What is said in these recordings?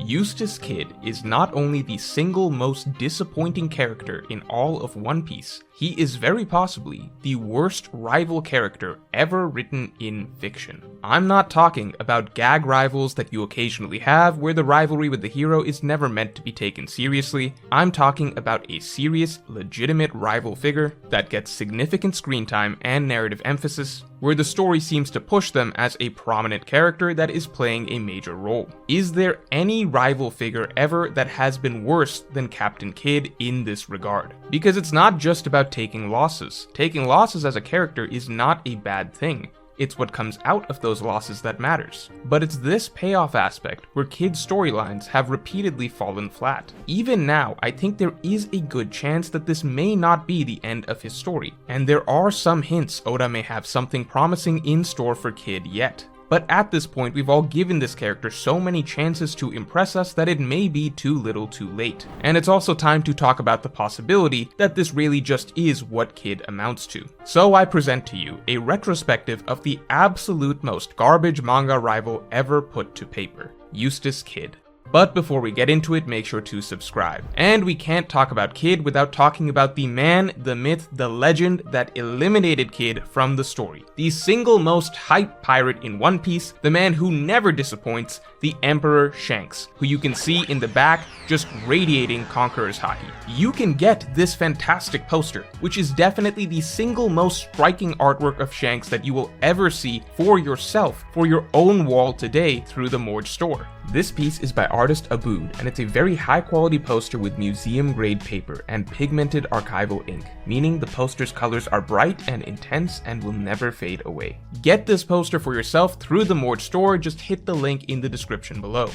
Eustass Kid is not only the single most disappointing character in all of One Piece, he is very possibly the worst rival character ever written in fiction. I'm not talking about gag rivals that you occasionally have where the rivalry with the hero is never meant to be taken seriously. I'm talking about a serious, legitimate rival figure that gets significant screen time and narrative emphasis, where the story seems to push them as a prominent character that is playing a major role. Is there any rival figure ever that has been worse than Captain Kidd in this regard? Because it's not just about taking losses. Taking losses as a character is not a bad thing. It's what comes out of those losses that matters. But it's this payoff aspect where Kidd's storylines have repeatedly fallen flat. Even now, I think there is a good chance that this may not be the end of his story, and there are some hints Oda may have something promising in store for Kidd yet. But at this point, we've all given this character so many chances to impress us that it may be too little too late. And it's also time to talk about the possibility that this really just is what Kidd amounts to. So I present to you a retrospective of the absolute most garbage manga rival ever put to paper, Eustass Kid. But before we get into it, make sure to subscribe. And we can't talk about Kidd without talking about the man, the myth, the legend that eliminated Kidd from the story. The single most hyped pirate in One Piece, the man who never disappoints, the Emperor Shanks, who you can see in the back just radiating Conqueror's Haki. You can get this fantastic poster, which is definitely the single most striking artwork of Shanks that you will ever see for yourself, for your own wall today through the Morge store. This piece is by artist Abood, and it's a very high quality poster with museum grade paper and pigmented archival ink, meaning the poster's colors are bright and intense and will never fade away. Get this poster for yourself through the Morge store, just hit the link in the description below.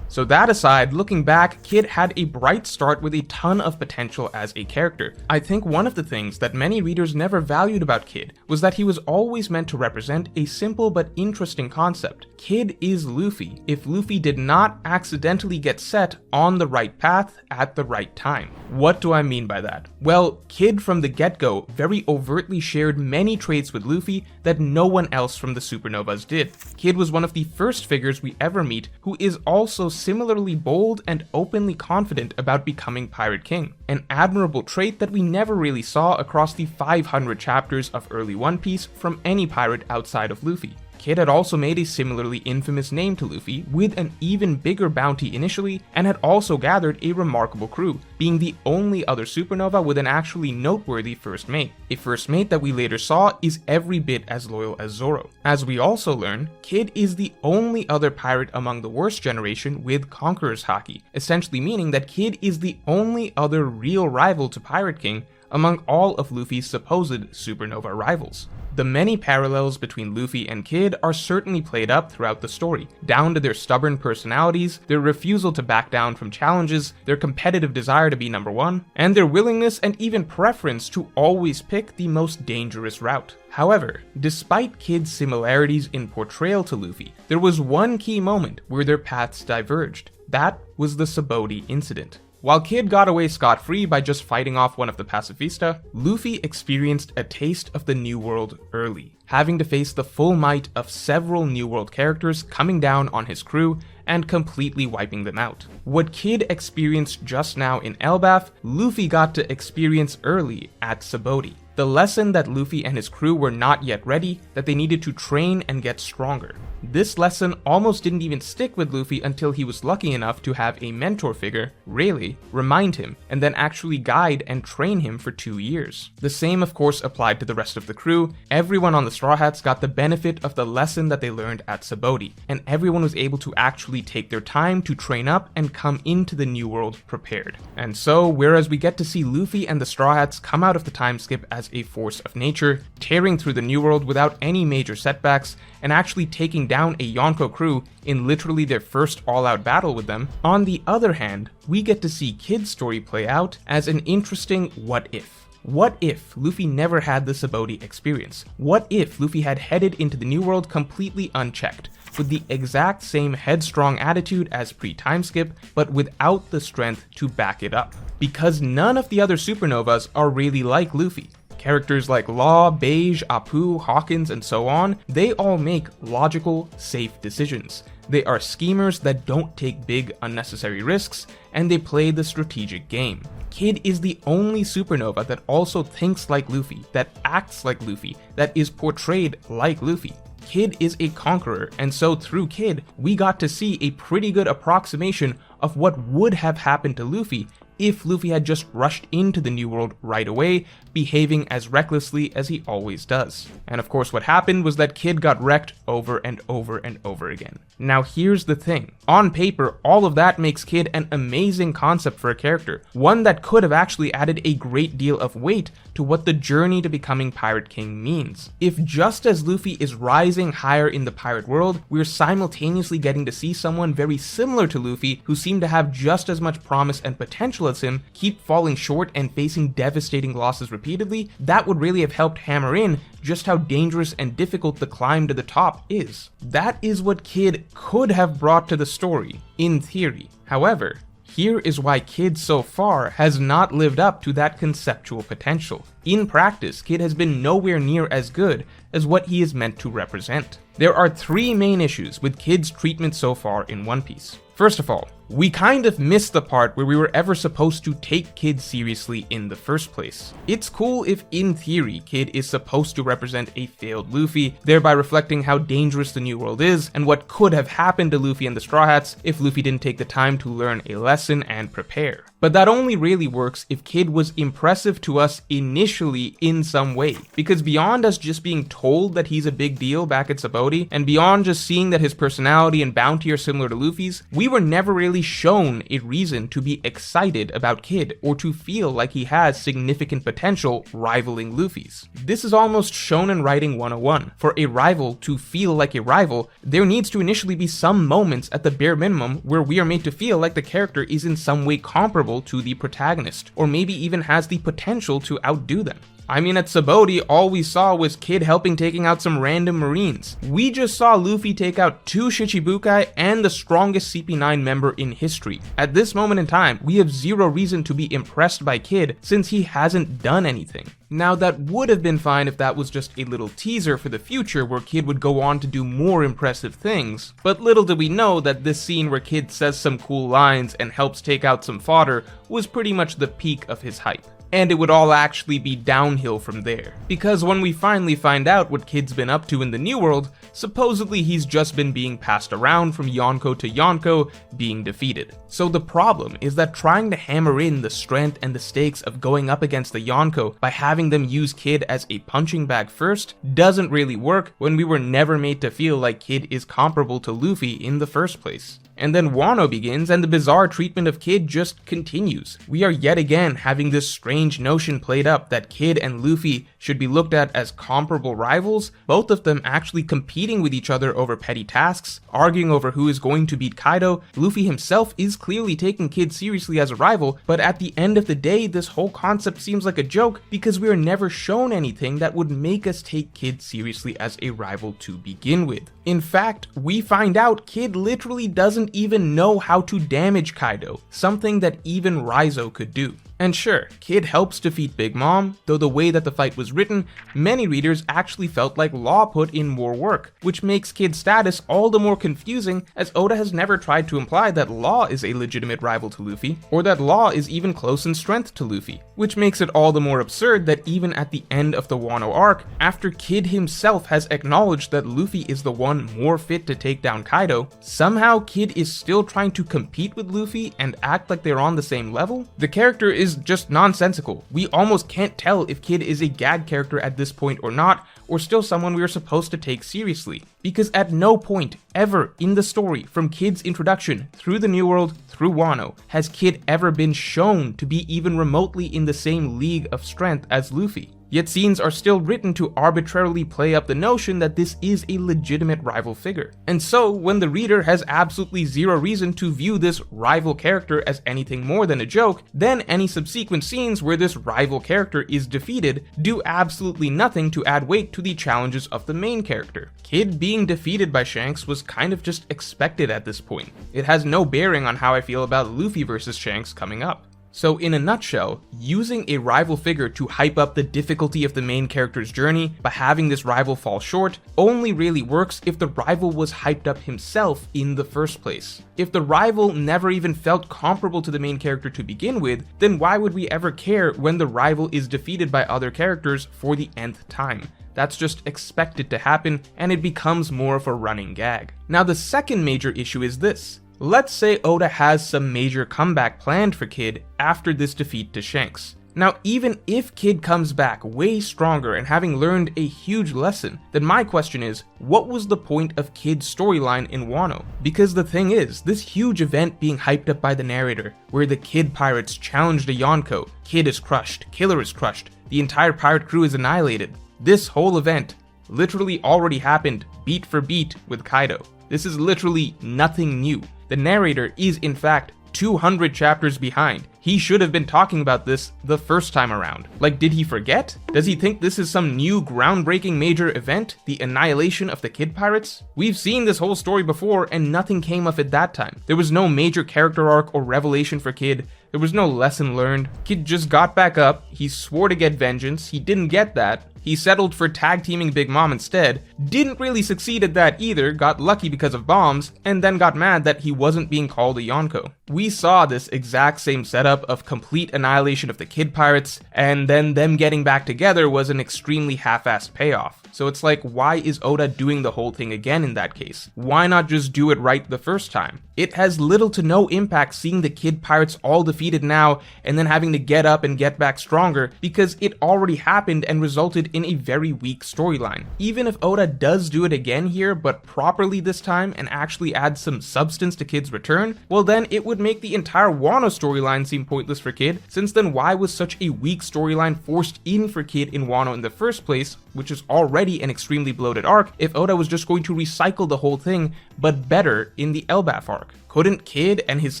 So that aside, looking back, Kidd had a bright start with a ton of potential as a character. I think one of the things that many readers never valued about Kidd was that he was always meant to represent a simple but interesting concept. Kidd is Luffy if Luffy did not accidentally get set on the right path at the right time. What do I mean by that? Well, Kidd from the get-go very overtly shared many traits with Luffy that no one else from the Supernovas did. Kidd was one of the first figures we ever meet who is also similarly bold and openly confident about becoming Pirate King, an admirable trait that we never really saw across the 500 chapters of early One Piece from any pirate outside of Luffy. Kidd had also made a similarly infamous name to Luffy with an even bigger bounty initially, and had also gathered a remarkable crew, being the only other supernova with an actually noteworthy first mate. A first mate that we later saw is every bit as loyal as Zoro. As we also learn, Kidd is the only other pirate among the worst generation with Conqueror's Haki, essentially meaning that Kidd is the only other real rival to Pirate King among all of Luffy's supposed supernova rivals. The many parallels between Luffy and Kidd are certainly played up throughout the story, down to their stubborn personalities, their refusal to back down from challenges, their competitive desire to be number one, and their willingness and even preference to always pick the most dangerous route. However, despite Kidd's similarities in portrayal to Luffy, there was one key moment where their paths diverged. That was the Sabaody incident. While Kidd got away scot-free by just fighting off one of the Pacifista, Luffy experienced a taste of the New World early, having to face the full might of several New World characters coming down on his crew and completely wiping them out. What Kidd experienced just now in Elbaf, Luffy got to experience early at Sabaody. The lesson that Luffy and his crew were not yet ready, that they needed to train and get stronger. This lesson almost didn't even stick with Luffy until he was lucky enough to have a mentor figure, Rayleigh, remind him, and then actually guide and train him for 2 years. The same of course applied to the rest of the crew. Everyone on the Straw Hats got the benefit of the lesson that they learned at Sabaody, and everyone was able to actually take their time to train up and come into the New World prepared. And so, whereas we get to see Luffy and the Straw Hats come out of the time skip as a force of nature, tearing through the New World without any major setbacks, and actually taking down a Yonko crew in literally their first all-out battle with them, on the other hand, we get to see Kidd's story play out as an interesting what if. What if Luffy never had the Sabaody experience? What if Luffy had headed into the New World completely unchecked, with the exact same headstrong attitude as pre-time skip, but without the strength to back it up? Because none of the other supernovas are really like Luffy. Characters like Law, Beige, Apu, Hawkins, and so on, they all make logical, safe decisions. They are schemers that don't take big, unnecessary risks, and they play the strategic game. Kid is the only supernova that also thinks like Luffy, that acts like Luffy, that is portrayed like Luffy. Kid is a conqueror, and so through Kid, we got to see a pretty good approximation of what would have happened to Luffy if Luffy had just rushed into the New World right away, behaving as recklessly as he always does. And of course what happened was that Kid got wrecked over and over and over again. Now here's the thing. On paper, all of that makes Kid an amazing concept for a character, one that could have actually added a great deal of weight to what the journey to becoming Pirate King means. If just as Luffy is rising higher in the pirate world, we're simultaneously getting to see someone very similar to Luffy who seemed to have just as much promise and potential as him keep falling short and facing devastating losses repeatedly, that would really have helped hammer in just how dangerous and difficult the climb to the top is. That is what Kid could have brought to the story, in theory. However, here is why Kid so far has not lived up to that conceptual potential. In practice, Kid has been nowhere near as good as what he is meant to represent. There are three main issues with Kid's treatment so far in One Piece. First of all, we kind of missed the part where we were ever supposed to take Kid seriously in the first place. It's cool if, in theory, Kid is supposed to represent a failed Luffy, thereby reflecting how dangerous the New World is and what could have happened to Luffy and the Straw Hats if Luffy didn't take the time to learn a lesson and prepare. But that only really works if Kid was impressive to us initially in some way, because beyond us just being told that he's a big deal back at Sabaody, and beyond just seeing that his personality and bounty are similar to Luffy's, we were never really shown a reason to be excited about Kid or to feel like he has significant potential rivaling Luffy's. This is almost Shonen Writing 101. For a rival to feel like a rival, there needs to initially be some moments at the bare minimum where we are made to feel like the character is in some way comparable to the protagonist, or maybe even has the potential to outdo them. I mean, at Sabaody, all we saw was Kid helping taking out some random marines. We just saw Luffy take out 2 Shichibukai and the strongest CP9 member in history. At this moment in time, we have zero reason to be impressed by Kid since he hasn't done anything. Now that would have been fine if that was just a little teaser for the future where Kid would go on to do more impressive things, but little did we know that this scene where Kid says some cool lines and helps take out some fodder was pretty much the peak of his hype. And it would all actually be downhill from there. Because when we finally find out what Kid's been up to in the New World, supposedly he's just been being passed around from Yonko to Yonko, being defeated. So the problem is that trying to hammer in the strength and the stakes of going up against the Yonko by having them use Kid as a punching bag first doesn't really work when we were never made to feel like Kid is comparable to Luffy in the first place. And then Wano begins and the bizarre treatment of Kid just continues. We are yet again having this strange notion played up that Kid and Luffy should be looked at as comparable rivals, both of them actually competing with each other over petty tasks, arguing over who is going to beat Kaido. Luffy himself is clearly taking Kid seriously as a rival, but at the end of the day, this whole concept seems like a joke because we are never shown anything that would make us take Kid seriously as a rival to begin with. In fact, we find out Kid literally doesn't even know how to damage Kaido, something that even Raizo could do. And sure, Kid helps defeat Big Mom, though the way that the fight was written, many readers actually felt like Law put in more work, which makes Kid's status all the more confusing as Oda has never tried to imply that Law is a legitimate rival to Luffy, or that Law is even close in strength to Luffy, which makes it all the more absurd that even at the end of the Wano arc, after Kid himself has acknowledged that Luffy is the one more fit to take down Kaido, somehow Kid is still trying to compete with Luffy and act like they're on the same level? The character is just nonsensical. We almost can't tell if Kid is a gag character at this point or not, or still someone we are supposed to take seriously. Because at no point ever in the story, from Kid's introduction through the New World through Wano, has Kid ever been shown to be even remotely in the same league of strength as Luffy. Yet scenes are still written to arbitrarily play up the notion that this is a legitimate rival figure. And so, when the reader has absolutely zero reason to view this rival character as anything more than a joke, then any subsequent scenes where this rival character is defeated do absolutely nothing to add weight to the challenges of the main character. Kid being defeated by Shanks was kind of just expected at this point. It has no bearing on how I feel about Luffy versus Shanks coming up. So in a nutshell, using a rival figure to hype up the difficulty of the main character's journey by having this rival fall short only really works if the rival was hyped up himself in the first place. If the rival never even felt comparable to the main character to begin with, then why would we ever care when the rival is defeated by other characters for the nth time? That's just expected to happen, and it becomes more of a running gag. Now the second major issue is this. Let's say Oda has some major comeback planned for Kid after this defeat to Shanks. Now, even if Kid comes back way stronger and having learned a huge lesson, then my question is, what was the point of Kid's storyline in Wano? Because the thing is, this huge event being hyped up by the narrator, where the Kid pirates challenged a Yonko, Kid is crushed, Killer is crushed, the entire pirate crew is annihilated. This whole event literally already happened beat for beat with Kaido. This is literally nothing new. The narrator is in fact 200 chapters behind. He should have been talking about this the first time around. Like, did he forget? Does he think this is some new groundbreaking major event? The annihilation of the Kid Pirates? We've seen this whole story before and nothing came of it that time. There was no major character arc or revelation for Kid. There was no lesson learned. Kid just got back up. He swore to get vengeance. He didn't get that. He settled for tag teaming Big Mom instead, didn't really succeed at that either, got lucky because of bombs, and then got mad that he wasn't being called a Yonko. We saw this exact same setup of complete annihilation of the Kid Pirates, and then them getting back together was an extremely half-assed payoff. So it's like, why is Oda doing the whole thing again in that case? Why not just do it right the first time? It has little to no impact seeing the Kid Pirates all defeated now and then having to get up and get back stronger because it already happened and resulted in a very weak storyline. Even if Oda does do it again here, but properly this time and actually adds some substance to Kid's return, well then it would make the entire Wano storyline seem pointless for Kid, since then why was such a weak storyline forced in for Kid in Wano in the first place, which is already an extremely bloated arc, if Oda was just going to recycle the whole thing, but better in the Elbaf arc? Couldn't Kid and his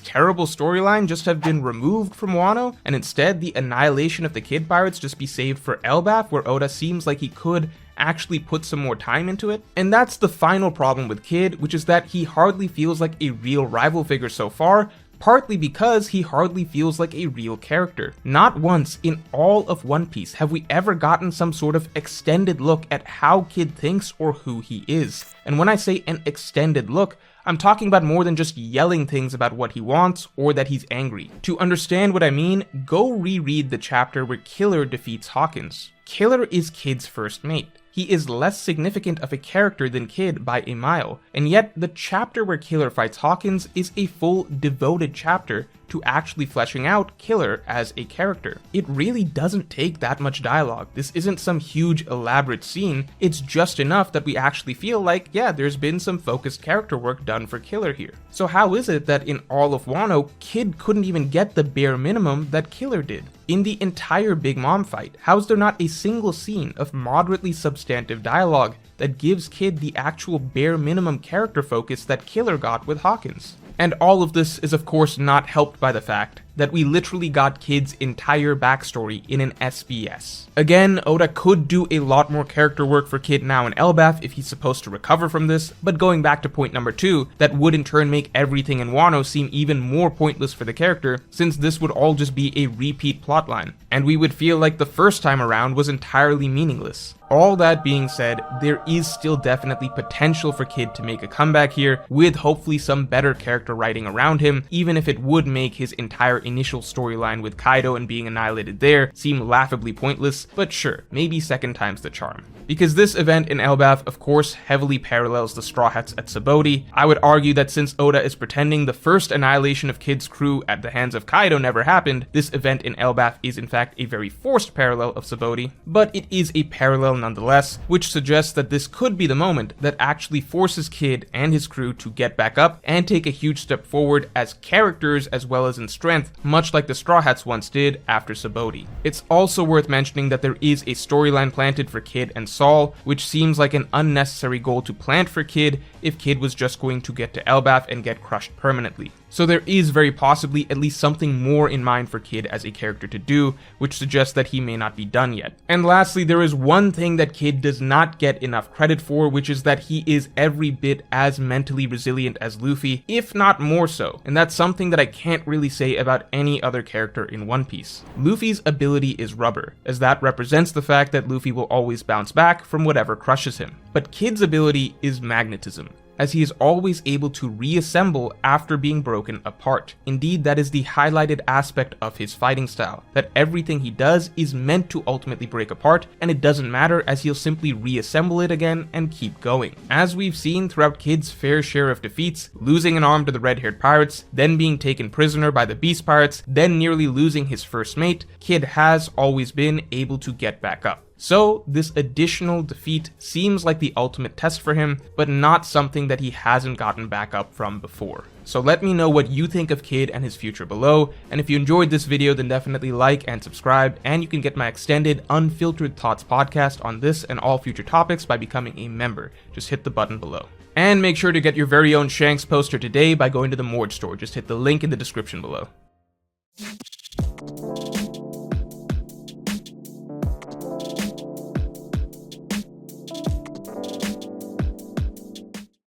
terrible storyline just have been removed from Wano, and instead the annihilation of the Kid Pirates just be saved for Elbaf, where Oda seems like he could actually put some more time into it? And that's the final problem with Kid, which is that he hardly feels like a real rival figure so far, partly because he hardly feels like a real character. Not once in all of One Piece have we ever gotten some sort of extended look at how Kid thinks or who he is. And when I say an extended look, I'm talking about more than just yelling things about what he wants or that he's angry. To understand what I mean, go reread the chapter where Killer defeats Hawkins. Killer is Kid's first mate. He is less significant of a character than Kid by a mile, and yet the chapter where Killer fights Hawkins is a full devoted chapter to actually fleshing out Killer as a character. It really doesn't take that much dialogue. This isn't some huge elaborate scene, it's just enough that we actually feel like, yeah, there's been some focused character work done for Killer here. So how is it that in all of Wano, Kid couldn't even get the bare minimum that Killer did? In the entire Big Mom fight, how's there not a single scene of moderately substantive dialogue that gives Kid the actual bare minimum character focus that Killer got with Hawkins? And all of this is of course not helped by the fact that we literally got Kid's entire backstory in an SBS. Again, Oda could do a lot more character work for Kid now in Elbaf if he's supposed to recover from this, but going back to point number 2, that would in turn make everything in Wano seem even more pointless for the character, since this would all just be a repeat plotline, and we would feel like the first time around was entirely meaningless. All that being said, there is still definitely potential for Kid to make a comeback here, with hopefully some better character writing around him, even if it would make his entire initial storyline with Kaido and being annihilated there seem laughably pointless, but sure, maybe second time's the charm. Because this event in Elbaf, of course, heavily parallels the Straw Hats at Sabaody. I would argue that since Oda is pretending the first annihilation of Kid's crew at the hands of Kaido never happened, this event in Elbaf is in fact a very forced parallel of Sabaody, but it is a parallel nonetheless, which suggests that this could be the moment that actually forces Kid and his crew to get back up and take a huge step forward as characters as well as in strength, much like the Straw Hats once did after Sabaody. It's also worth mentioning that there is a storyline planted for Kid and Saul, which seems like an unnecessary goal to plant for Kid, if Kid was just going to get to Elbaf and get crushed permanently. So there is very possibly at least something more in mind for Kid as a character to do, which suggests that he may not be done yet. And lastly, there is one thing that Kid does not get enough credit for, which is that he is every bit as mentally resilient as Luffy, if not more so, and that's something that I can't really say about any other character in One Piece. Luffy's ability is rubber, as that represents the fact that Luffy will always bounce back from whatever crushes him. But Kid's ability is magnetism, as he is always able to reassemble after being broken apart. Indeed, that is the highlighted aspect of his fighting style, that everything he does is meant to ultimately break apart, and it doesn't matter as he'll simply reassemble it again and keep going. As we've seen throughout Kid's fair share of defeats, losing an arm to the red-haired pirates, then being taken prisoner by the beast pirates, then nearly losing his first mate, Kid has always been able to get back up. So this additional defeat seems like the ultimate test for him, but not something that he hasn't gotten back up from before. So let me know what you think of Kid and his future below, and if you enjoyed this video then definitely like and subscribe, and you can get my extended Unfiltered Thoughts podcast on this and all future topics by becoming a member. Just hit the button below. And make sure to get your very own Shanks poster today by going to the Morge store. Just hit the link in the description below.